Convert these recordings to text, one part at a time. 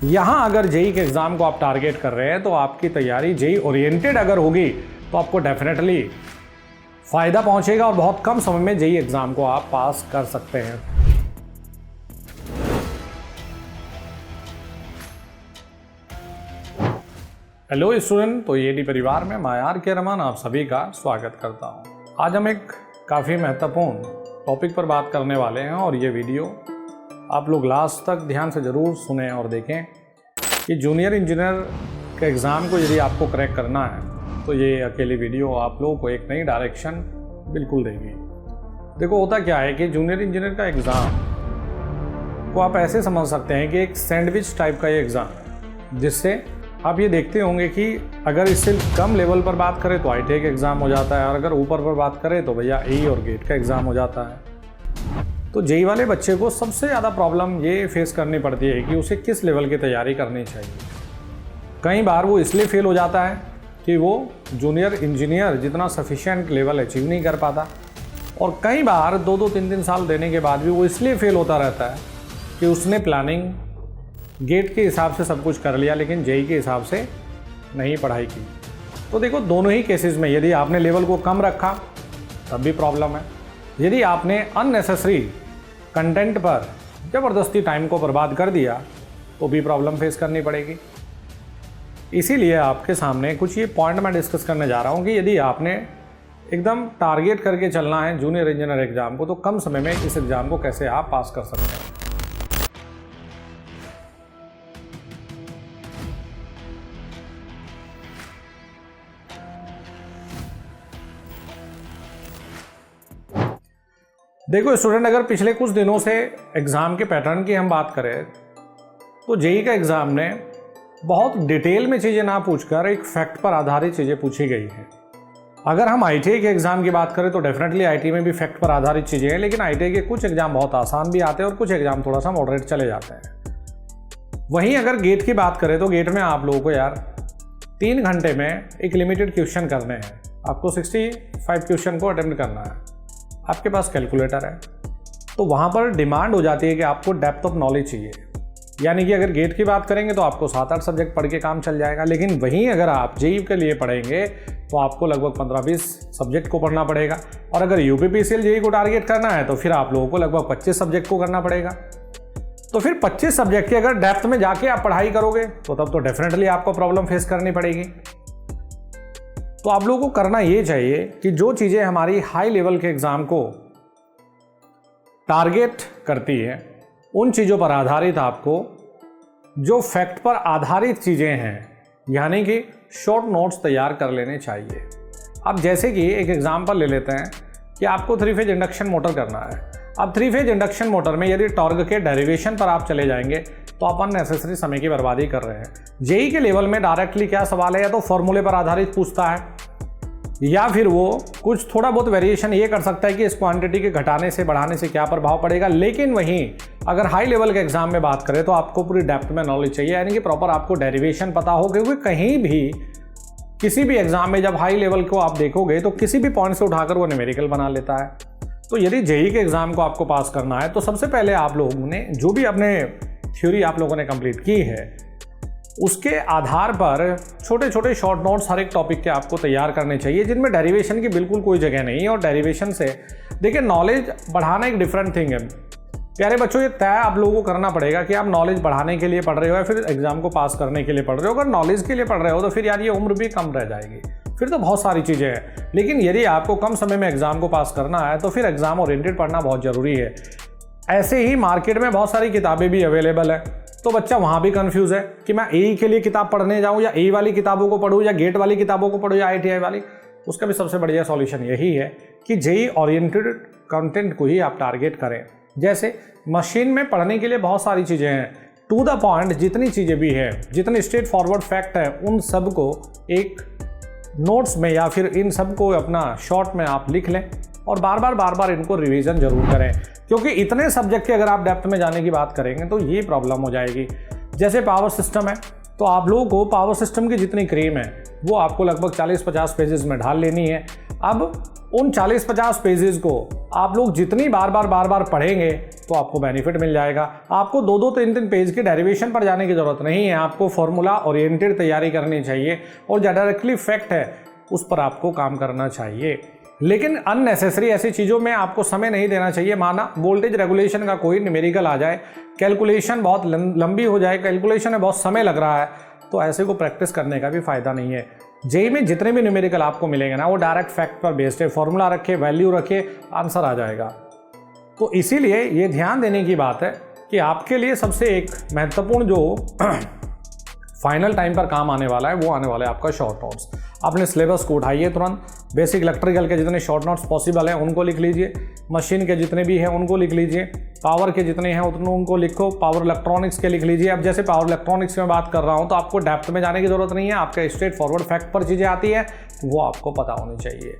यहाँ अगर जेई के एग्ज़ाम को आप टारगेट कर रहे हैं तो आपकी तैयारी जेई ओरिएंटेड अगर होगी तो आपको डेफिनेटली फ़ायदा पहुँचेगा और बहुत कम समय में जेई एग्ज़ाम को आप पास कर सकते हैं। हेलो स्टूडेंट, तो ये परिवार में मैं आर.के. रमन आप सभी का स्वागत करता हूँ। आज हम एक काफ़ी महत्वपूर्ण टॉपिक पर बात करने वाले हैं और ये वीडियो आप लोग लास्ट तक ध्यान से ज़रूर सुनें और देखें कि जूनियर इंजीनियर के एग्ज़ाम को यदि आपको क्रैक करना है तो ये अकेली वीडियो आप लोगों को एक नई डायरेक्शन बिल्कुल देगी। देखो, होता क्या है कि जूनियर इंजीनियर का एग्ज़ाम को आप ऐसे समझ सकते हैं कि एक सैंडविच टाइप का ये एग्ज़ाम है, जिससे आप ये देखते होंगे कि अगर इससे कम लेवल पर बात करें तो आईटीआई का एग्ज़ाम हो जाता है और अगर ऊपर पर बात करें तो भैया एई और गेट का एग्ज़ाम हो जाता है। तो जेई वाले बच्चे को सबसे ज़्यादा प्रॉब्लम ये फेस करनी पड़ती है कि उसे किस लेवल की तैयारी करनी चाहिए। कई बार वो इसलिए फेल हो जाता है कि वो जूनियर इंजीनियर जितना सफिशिएंट लेवल अचीव नहीं कर पाता, और कई बार 2-3 साल देने के बाद भी वो इसलिए फेल होता रहता है कि उसने प्लानिंग गेट के हिसाब से सब कुछ कर लिया लेकिन जेई के हिसाब से नहीं पढ़ाई की। तो देखो, दोनों ही केसेस में यदि आपने लेवल को कम रखा तब भी प्रॉब्लम है, यदि आपने अननेसेसरी कंटेंट पर ज़बरदस्ती टाइम को बर्बाद कर दिया तो भी प्रॉब्लम फेस करनी पड़ेगी। इसीलिए आपके सामने कुछ ये पॉइंट मैं डिस्कस करने जा रहा हूँ कि यदि आपने एकदम टारगेट करके चलना है जूनियर इंजीनियर एग्ज़ाम को तो कम समय में इस एग्ज़ाम को कैसे आप पास कर सकते हैं। देखो स्टूडेंट, अगर पिछले कुछ दिनों से एग्ज़ाम के पैटर्न की हम बात करें तो जेई का एग्ज़ाम ने बहुत डिटेल में चीज़ें ना पूछकर एक फैक्ट पर आधारित चीज़ें पूछी गई हैं। अगर हम आईटीआई के एग्ज़ाम की बात करें तो डेफिनेटली आईटीआई में भी फैक्ट पर आधारित चीज़ें हैं, लेकिन आईटीआई के कुछ एग्ज़ाम बहुत आसान भी आते हैं और कुछ एग्ज़ाम थोड़ा सा मॉडरेट चले जाते हैं। वहीं अगर गेट की बात करें तो गेट में आप लोगों को यार 3 घंटे में एक लिमिटेड क्वेश्चन करने हैं। आपको 65 क्वेश्चन को अटेम्प्ट करना है, आपके पास कैलकुलेटर है, तो वहाँ पर डिमांड हो जाती है कि आपको डेप्थ ऑफ नॉलेज चाहिए। यानी कि अगर गेट की बात करेंगे तो आपको 7-8 सब्जेक्ट पढ़ के काम चल जाएगा, लेकिन वहीं अगर आप जेई के लिए पढ़ेंगे तो आपको लगभग 15-20 सब्जेक्ट को पढ़ना पड़ेगा, और अगर यूपीपीसीएल जेई को टारगेट करना है तो फिर आप लोगों को लगभग 25 सब्जेक्ट को करना पड़ेगा। तो फिर 25 सब्जेक्ट की अगर डेप्थ में जाके आप पढ़ाई करोगे तो तब तो डेफिनेटली आपको प्रॉब्लम फेस करनी पड़ेगी। तो आप लोगों को करना ये चाहिए कि जो चीज़ें हमारी हाई लेवल के एग्ज़ाम को टारगेट करती हैं उन चीज़ों पर आधारित आपको जो फैक्ट पर आधारित चीज़ें हैं, यानी कि शॉर्ट नोट्स तैयार कर लेने चाहिए। अब जैसे कि एक एग्जांपल ले लेते हैं कि आपको 3 फेज इंडक्शन मोटर करना है। अब 3 फेज इंडक्शन मोटर में यदि टॉर्क के डेरिवेशन पर आप चले जाएंगे तो आप अननेसेसरी समय की बर्बादी कर रहे हैं। जेई के लेवल में डायरेक्टली क्या सवाल है, या तो फॉर्मूले पर आधारित पूछता है या फिर वो कुछ थोड़ा बहुत वेरिएशन ये कर सकता है कि इस क्वांटिटी के घटाने से बढ़ाने से क्या प्रभाव पड़ेगा। लेकिन वहीं अगर हाई लेवल के एग्जाम में बात करें तो आपको पूरी डेप्थ में नॉलेज चाहिए, यानी कि प्रॉपर आपको डेरिवेशन पता हो, क्योंकि कहीं भी किसी भी एग्जाम में जब हाई लेवल को आप देखोगे तो किसी भी पॉइंट से उठाकर वो न्यूमेरिकल बना लेता है। तो यदि जेई के एग्जाम को आपको पास करना है तो सबसे पहले आप लोगों ने जो भी अपने थ्योरी आप लोगों ने कंप्लीट की है उसके आधार पर छोटे छोटे शॉर्ट नोट्स हर एक टॉपिक के आपको तैयार करने चाहिए, जिनमें डेरिवेशन की बिल्कुल कोई जगह नहीं है। और डेरिवेशन से देखिए, नॉलेज बढ़ाना एक डिफरेंट थिंग है प्यारे बच्चों। ये तय आप लोगों को करना पड़ेगा कि आप नॉलेज बढ़ाने के लिए पढ़ रहे हो या फिर एग्जाम को पास करने के लिए पढ़ रहे हो। अगर नॉलेज के लिए पढ़ रहे हो तो फिर यार ये उम्र भी कम रह जाएगी, फिर तो बहुत सारी चीज़ें हैं। लेकिन यदि आपको कम समय में एग्जाम को पास करना है तो फिर एग्जाम ओरिएंटेड पढ़ना बहुत ज़रूरी है। ऐसे ही मार्केट में बहुत सारी किताबें भी अवेलेबल है, तो बच्चा वहाँ भी कंफ्यूज है कि मैं एई के लिए किताब पढ़ने जाऊँ या एई वाली किताबों को पढ़ूँ या गेट वाली किताबों को पढ़ूँ या आईटीआई वाली। उसका भी सबसे बढ़िया सॉल्यूशन यही है कि जेई ओरिएंटेड कंटेंट को ही आप टारगेट करें। जैसे मशीन में पढ़ने के लिए बहुत सारी चीज़ें हैं, टू द पॉइंट जितनी चीज़ें भी हैं, जितने स्ट्रेट फॉरवर्ड फैक्ट हैं, उन सब को एक नोट्स में या फिर इन सब को अपना शॉर्ट में आप लिख लें और बार बार इनको रिवीजन जरूर करें, क्योंकि इतने सब्जेक्ट के अगर आप डेप्थ में जाने की बात करेंगे तो ये प्रॉब्लम हो जाएगी। जैसे पावर सिस्टम है तो आप लोगों को पावर सिस्टम की जितनी क्रीम है वो आपको लगभग 40-50 पेजेस में ढाल लेनी है। अब उन 40-50 पेजेस को आप लोग जितनी बार बार पढ़ेंगे तो आपको बेनिफिट मिल जाएगा। आपको 2-2, 3-3 पेज के डेरिवेशन पर जाने की ज़रूरत नहीं है। आपको फॉर्मूला ओरिएंटेड तैयारी करनी चाहिए और जो डायरेक्टली फैक्ट है उस पर आपको काम करना चाहिए। लेकिन अननेसेसरी ऐसी चीज़ों में आपको समय नहीं देना चाहिए। माना वोल्टेज रेगुलेशन का कोई न्यूमेरिकल आ जाए, कैलकुलेशन बहुत लंबी हो जाए, कैलकुलेशन में बहुत समय लग रहा है, तो ऐसे को प्रैक्टिस करने का भी फ़ायदा नहीं है। जेईई में जितने भी न्यूमेरिकल आपको मिलेंगे ना, वो डायरेक्ट फैक्ट पर बेस्ड है। फॉर्मूला रखे, वैल्यू रखे, आंसर आ जाएगा। तो इसीलिए ये ध्यान देने की बात है कि आपके लिए सबसे एक महत्वपूर्ण जो फाइनल टाइम पर काम आने वाला है वो आने वाला है आपका शॉर्ट नोट्स। अपने सिलेबस को उठाइए तुरंत, बेसिक इलेक्ट्रिकल के जितने शॉर्ट नोट्स पॉसिबल हैं उनको लिख लीजिए, मशीन के जितने भी हैं उनको लिख लीजिए, पावर के जितने हैं उतने उनको लिखो, पावर इलेक्ट्रॉनिक्स के लिख लीजिए। अब जैसे पावर इलेक्ट्रॉनिक्स में बात कर रहा हूँ तो आपको डेप्थ में जाने की ज़रूरत नहीं है, आपका स्ट्रेट फॉरवर्ड फैक्ट पर चीज़ें आती है वो आपको पता होनी चाहिए।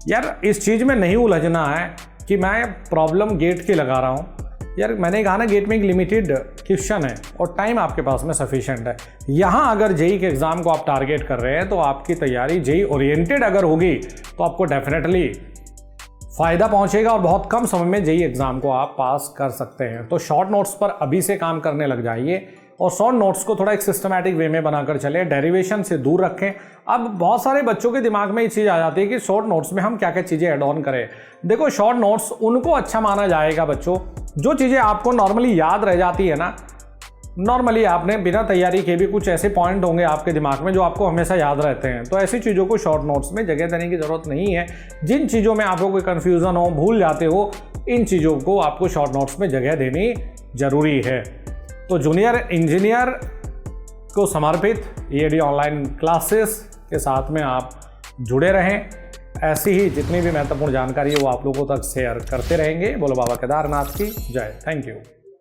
यार इस चीज़ में नहीं उलझना है कि मैं प्रॉब्लम गेट की लगा रहा हूँ। यार मैंने कहा ना, गेट में एक लिमिटेड क्वेश्चन है और टाइम आपके पास में सफिशिएंट है। यहाँ अगर जेईई के एग्ज़ाम को आप टारगेट कर रहे हैं तो आपकी तैयारी जेईई ओरिएंटेड अगर होगी तो आपको डेफिनेटली फ़ायदा पहुँचेगा और बहुत कम समय में जेईई एग्ज़ाम को आप पास कर सकते हैं। तो शॉर्ट नोट्स पर अभी से काम करने लग जाइए और शॉर्ट नोट्स को थोड़ा एक सिस्टमैटिक वे में बनाकर चले, डेरिवेशन से दूर रखें। अब बहुत सारे बच्चों के दिमाग में ये चीज़ आ जाती है कि शॉर्ट नोट्स में हम क्या क्या चीज़ें ऐड ऑन करें। देखो, शॉर्ट नोट्स उनको अच्छा माना जाएगा बच्चों, जो चीज़ें आपको नॉर्मली याद रह जाती है ना। नॉर्मली आपने बिना तैयारी के भी कुछ ऐसे पॉइंट होंगे आपके दिमाग में जो आपको हमेशा याद रहते हैं, तो ऐसी चीज़ों को शॉर्ट नोट्स में जगह देने की ज़रूरत नहीं है। जिन चीज़ों में आपको कोई कन्फ्यूज़न हो, भूल जाते हो, इन चीज़ों को आपको शॉर्ट नोट्स में जगह देनी ज़रूरी है। तो जूनियर इंजीनियर को समर्पित ईएडी ऑनलाइन क्लासेस के साथ में आप जुड़े रहें। ऐसी ही जितनी भी महत्वपूर्ण जानकारी है वो आप लोगों तक शेयर करते रहेंगे। बोलो बाबा केदारनाथ की जय। Thank you.